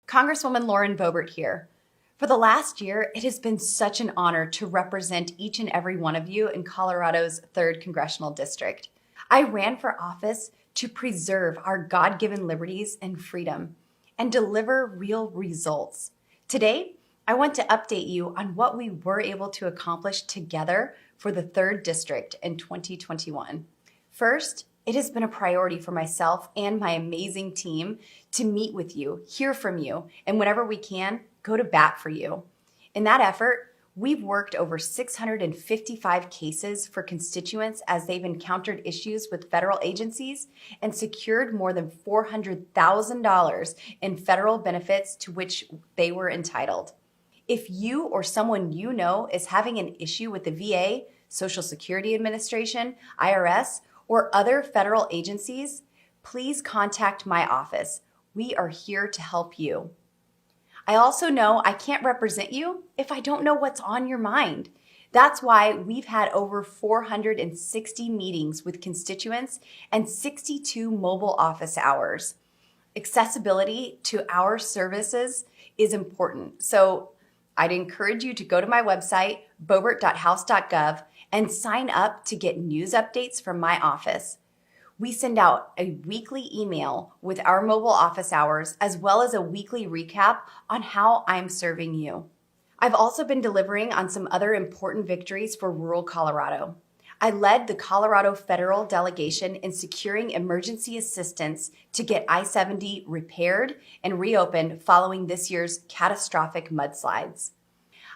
Congresswoman Boebert here. For the last year, it has been such an honor to represent each and every one of you in Colorado's 3rd Congressional District. I ran for office to preserve our God-given liberties and freedom and deliver real results. Today, I want to update you on what we were able to accomplish together for the 3rd District in 2021. First, it has been a priority for myself and my amazing team to meet with you, hear from you, and whenever we can, go to bat for you. In that effort, we've worked over 655 cases for constituents as they've encountered issues with federal agencies and secured more than $400,000 in federal benefits to which they were entitled. If you or someone you know is having an issue with the VA, Social Security Administration, IRS, or other federal agencies, please contact my office. We are here to help you. I also know I can't represent you if I don't know what's on your mind. That's why we've had over 460 meetings with constituents and 62 mobile office hours. Accessibility to our services is important, so I'd encourage you to go to my website, boebert.house.gov, and sign up to get news updates from my office. We send out a weekly email with our mobile office hours, as well as a weekly recap on how I'm serving you. I've also been delivering on some other important victories for rural Colorado. I led the Colorado federal delegation in securing emergency assistance to get I-70 repaired and reopened following this year's catastrophic mudslides.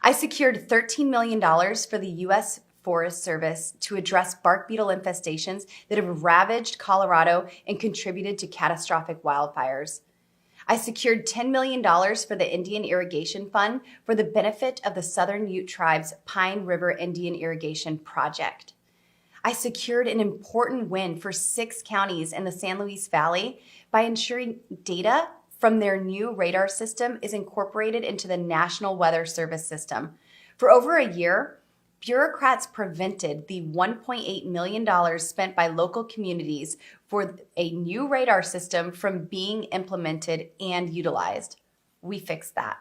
I secured $13 million for the U.S. Forest Service to address bark beetle infestations that have ravaged Colorado and contributed to catastrophic wildfires. I secured $10 million for the Indian Irrigation Fund for the benefit of the Southern Ute Tribe's Pine River Indian Irrigation Project. I secured an important win for 6 counties in the San Luis Valley by ensuring data from their new radar system is incorporated into the National Weather Service system. For over a year, bureaucrats prevented the $1.8 million spent by local communities for a new radar system from being implemented and utilized. We fixed that.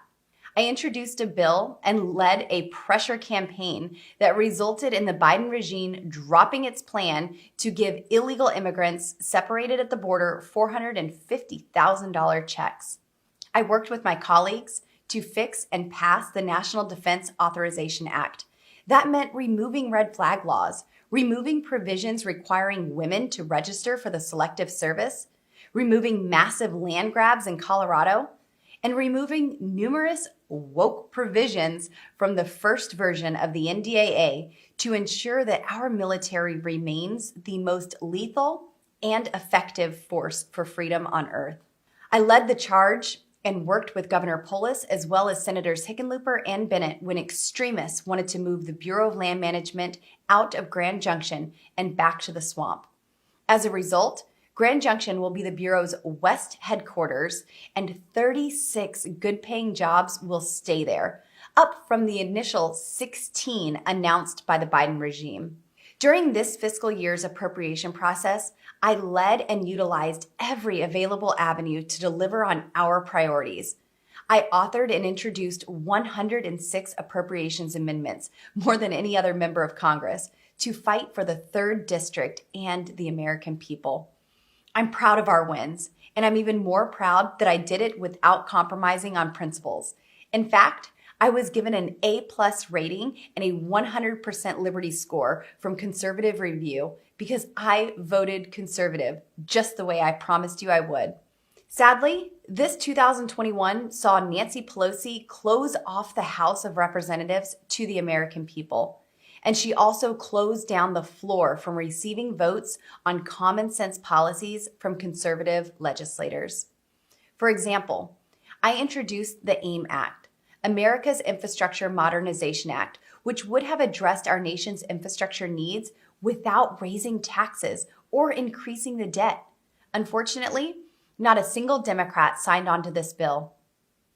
I introduced a bill and led a pressure campaign that resulted in the Biden regime dropping its plan to give illegal immigrants separated at the border $450,000 checks. I worked with my colleagues to fix and pass the National Defense Authorization Act. That meant removing red flag laws, removing provisions requiring women to register for the Selective Service, removing massive land grabs in Colorado, and removing numerous woke provisions from the first version of the NDAA to ensure that our military remains the most lethal and effective force for freedom on earth. I led the charge and worked with Governor Polis as well as Senators Hickenlooper and Bennett when extremists wanted to move the Bureau of Land Management out of Grand Junction and back to the swamp. As a result, Grand Junction will be the Bureau's west headquarters, and 36 good-paying jobs will stay there, up from the initial 16 announced by the Biden regime. During this fiscal year's appropriation process, I led and utilized every available avenue to deliver on our priorities. I authored and introduced 106 appropriations amendments, more than any other member of Congress, to fight for the 3rd District and the American people. I'm proud of our wins, and I'm even more proud that I did it without compromising on principles. In fact, I was given an A+ rating and a 100% Liberty score from Conservative Review because I voted conservative, just the way I promised you I would. Sadly, this 2021 saw Nancy Pelosi close off the House of Representatives to the American people. And she also closed down the floor from receiving votes on common sense policies from conservative legislators. For example, I introduced the AIM Act, America's Infrastructure Modernization Act, which would have addressed our nation's infrastructure needs without raising taxes or increasing the debt. Unfortunately, not a single Democrat signed on to this bill.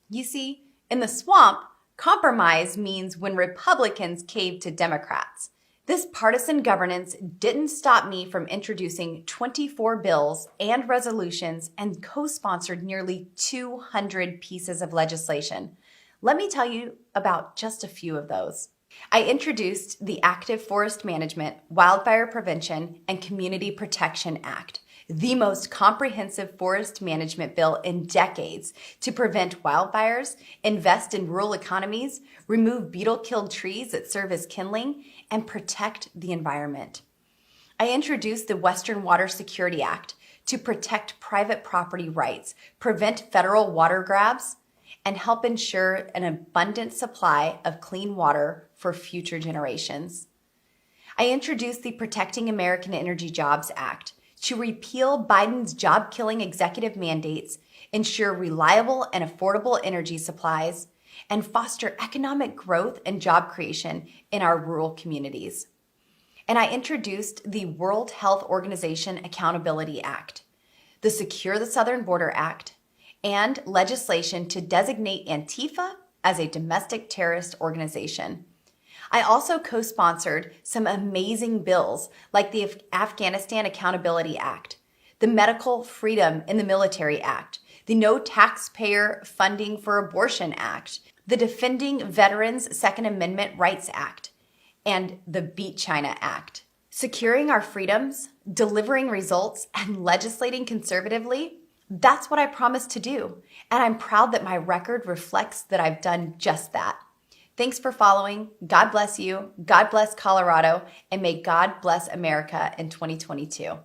You see, in the swamp, compromise means when Republicans cave to Democrats. This partisan governance didn't stop me from introducing 24 bills and resolutions and co-sponsored nearly 200 pieces of legislation. Let me tell you about just a few of those. I introduced the Active Forest Management, Wildfire Prevention, and Community Protection Act, the most comprehensive forest management bill in decades to prevent wildfires, invest in rural economies, remove beetle-killed trees that serve as kindling, and protect the environment. I introduced the Western Water Security Act to protect private property rights, prevent federal water grabs, and help ensure an abundant supply of clean water for future generations. I introduced the Protecting American Energy Jobs Act to repeal Biden's job-killing executive mandates, ensure reliable and affordable energy supplies, and foster economic growth and job creation in our rural communities. And I introduced the World Health Organization Accountability Act, the Secure the Southern Border Act, and legislation to designate Antifa as a domestic terrorist organization. I also co-sponsored some amazing bills like the Afghanistan Accountability Act, the Medical Freedom in the Military Act, the No Taxpayer Funding for Abortion Act, the Defending Veterans Second Amendment Rights Act, and the Beat China Act. Securing our freedoms, delivering results, and legislating conservatively, that's what I promised to do, and I'm proud that my record reflects that I've done just that. Thanks for following. God bless you. God bless Colorado, and may God bless America in 2022.